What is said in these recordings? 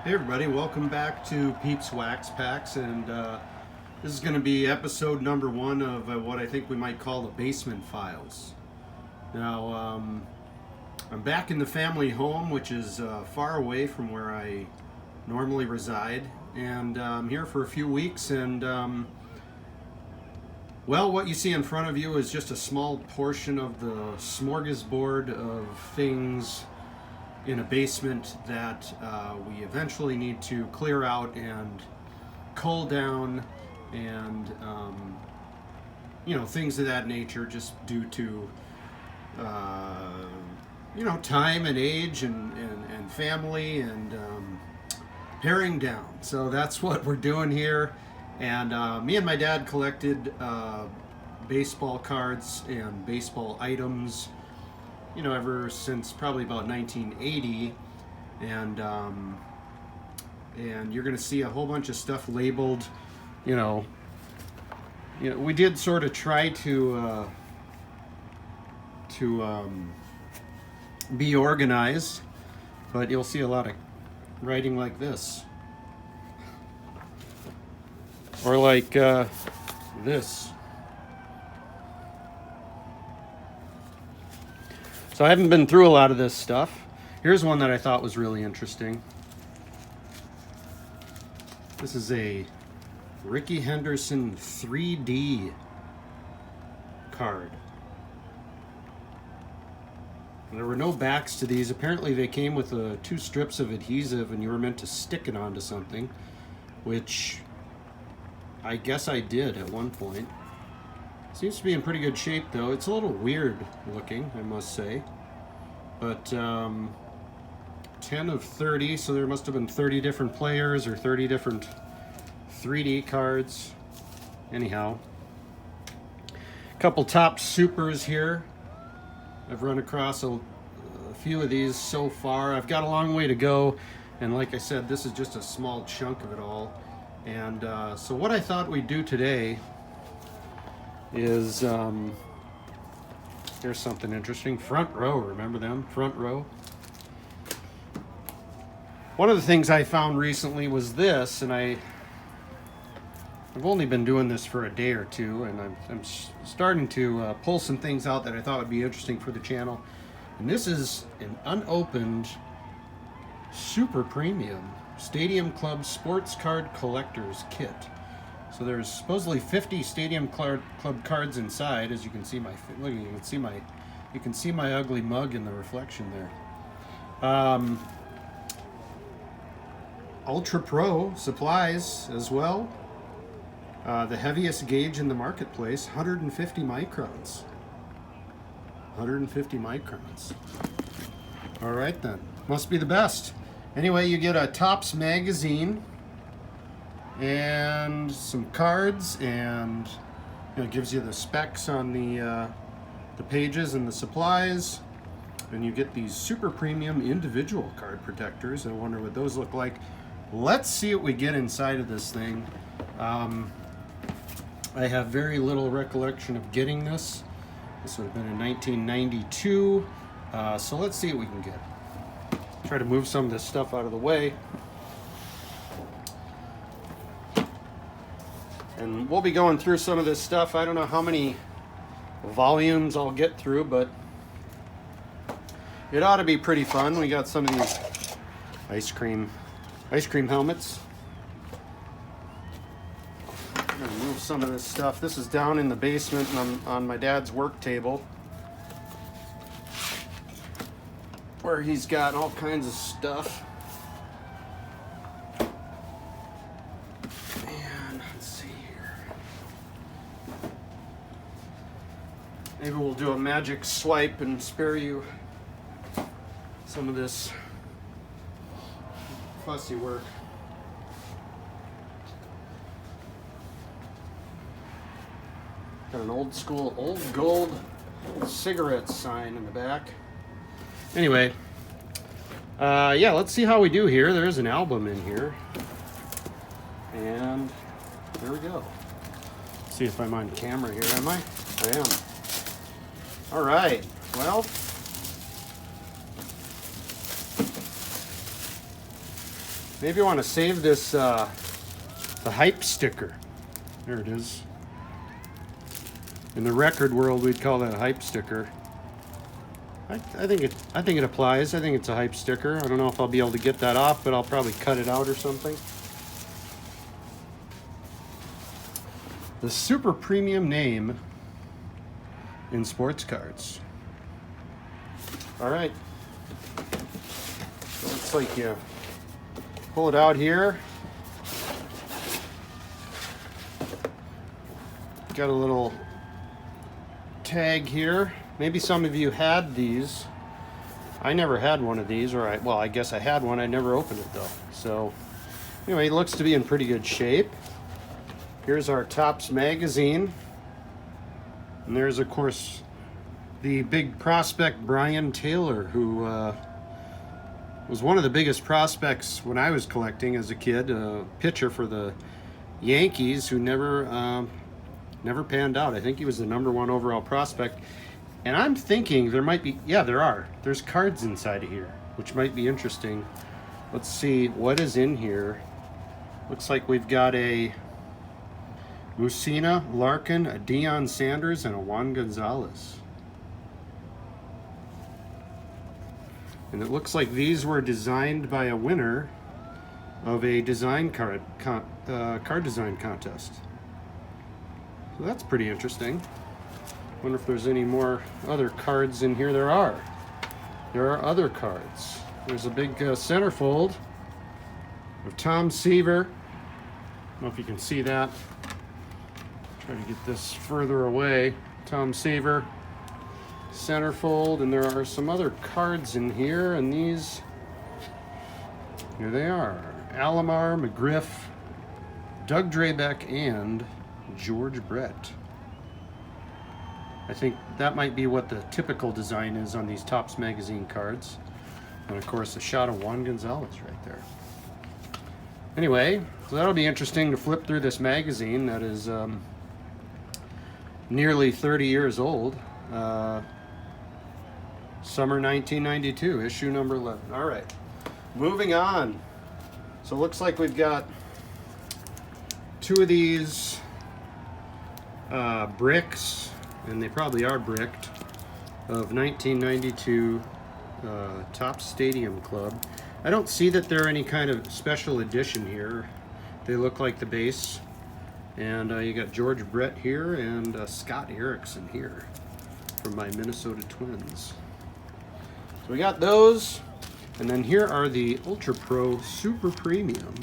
Hey everybody, welcome back to Peeps Wax Packs, and this is going to be episode number 1 of what I think we might call the Basement Files. Now, I'm back in the family home, which is far away from where I normally reside, and I'm here for a few weeks, and well, what you see in front of you is just a small portion of the smorgasbord of things in a basement that we eventually need to clear out and cull down, and things of that nature, just due to time and age and family and paring down. So that's what we're doing here. And me and my dad collected baseball cards and baseball items, ever since probably about 1980, and you're going to see a whole bunch of stuff labeled. We did sort of try to be organized, but you'll see a lot of writing like this, or like this. So I haven't been through a lot of this stuff. Here's one that I thought was really interesting. This is a Rickey Henderson 3D card. There were no backs to these. Apparently they came with 2 strips of adhesive, and you were meant to stick it onto something, which I guess I did at one point. Seems to be in pretty good shape, though. It's a little weird looking, I must say. But 10 of 30, so there must have been 30 different players or 30 different 3D cards. Anyhow, a couple top supers here. I've run across a few of these so far. I've got a long way to go, and like I said, this is just a small chunk of it all. And so what I thought we'd do today is here's something interesting. Front Row, remember them? Front Row. One of the things I found recently was this, and I've only been doing this for a day or two, and I'm starting to pull some things out that I thought would be interesting for the channel. And this is an unopened super premium Stadium Club Sports Card Collector's Kit. So there's supposedly 50 Stadium Club cards inside. As you can see, look, you can see my ugly mug in the reflection there. Ultra Pro supplies as well. The heaviest gauge in the marketplace, 150 microns. 150 microns. All right then, must be the best. Anyway, you get a Topps magazine and some cards, and it gives you the specs on the pages and the supplies, and you get these super premium individual card protectors. I wonder what those look like. Let's see what we get inside of this thing. I have very little recollection of getting this. This would have been in 1992, so let's see what we can get. Try to move some of this stuff out of the way. And we'll be going through some of this stuff. I don't know how many volumes I'll get through, but it ought to be pretty fun. We got some of these ice cream helmets. I'm gonna move some of this stuff. This is down in the basement and on my dad's work table, where he's got all kinds of stuff. Maybe we'll do a magic swipe and spare you some of this fussy work. Got an old school, old gold cigarette sign in the back. Anyway, yeah, let's see how we do here. There's an album in here. And there we go. See if I'm on camera here, am I? I am. All right, well, Maybe I want to save this, the hype sticker. There it is. In the record world, we'd call that a hype sticker. I think it applies. I think it's a hype sticker. I don't know if I'll be able to get that off, but I'll probably cut it out or something. The super premium name in sports cards. All right. Looks like you pull it out here. Got a little tag here. Maybe some of you had these. I never had one of these, or I guess I had one. I never opened it though. So anyway, it looks to be in pretty good shape. Here's our Topps magazine. And there's, of course, the big prospect Brian Taylor, who was one of the biggest prospects when I was collecting as a kid, a pitcher for the Yankees who never panned out. I think he was the #1 overall prospect. And I'm thinking there might be, yeah, there's cards inside of here, which might be interesting. Let's see what is in here. Looks like we've got a Mussina, Larkin, a Deion Sanders, and a Juan Gonzalez. And it looks like these were designed by a winner of a design card design contest. So that's pretty interesting. Wonder if there's any more other cards in here. There are other cards. There's a big centerfold of Tom Seaver. I don't know if you can see that. Try to get this further away. Tom Seaver centerfold, and there are some other cards in here, and these, here they are. Alomar, McGriff, Doug Drabek, and George Brett. I think that might be what the typical design is on these Topps magazine cards. And of course, a shot of Juan Gonzalez right there. Anyway, so that'll be interesting to flip through this magazine that is nearly 30 years old. Summer 1992, issue number 11. All right, moving on. So it looks like we've got two of these bricks, and they probably are bricked, of 1992 Topps Stadium Club. I don't see that they're any kind of special edition here. They look like the base. And you got George Brett here and Scott Erickson here from my Minnesota Twins. So we got those. And then here are the Ultra Pro Super Premium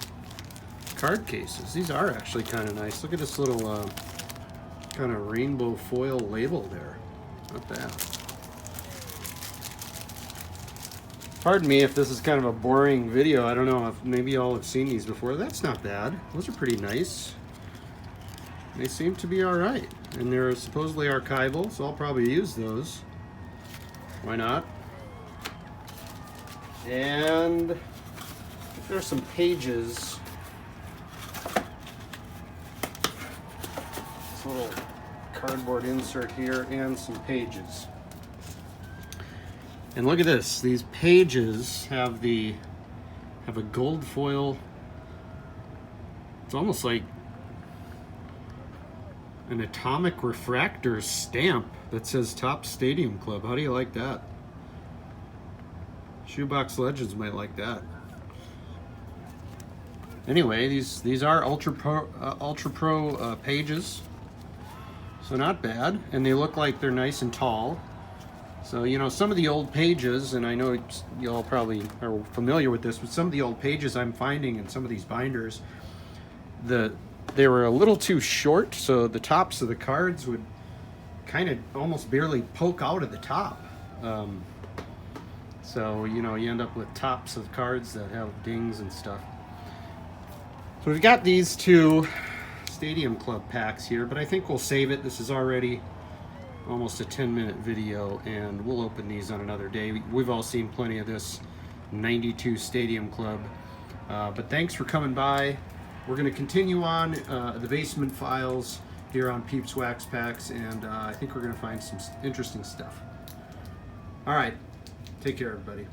card cases. These are actually kind of nice. Look at this little kind of rainbow foil label there. Not bad. Pardon me if this is kind of a boring video. I don't know if maybe y'all have seen these before. That's not bad. Those are pretty nice. They seem to be all right. And they're supposedly archival, so I'll probably use those. Why not? And there's some pages. This little cardboard insert here and some pages. And look at this. These pages have a gold foil. It's almost like an atomic refractor stamp that says Topps Stadium Club. How do you like that? Shoebox Legends might like that. Anyway, these are Ultra Pro pages, so not bad, and they look like they're nice and tall. So, you know, some of the old pages, and I know you all probably are familiar with this, but some of the old pages I'm finding in some of these binders, they were a little too short, so the tops of the cards would kind of almost barely poke out of the top. So, you know, you end up with tops of cards that have dings and stuff. So we've got these two Stadium Club packs here, but I think we'll save it. This is already almost a 10-minute video, and we'll open these on another day. We've all seen plenty of this 92 Stadium Club. But thanks for coming by. We're going to continue on the basement files here on Peeps Wax Packs, and I think we're going to find some interesting stuff. All right. Take care, everybody.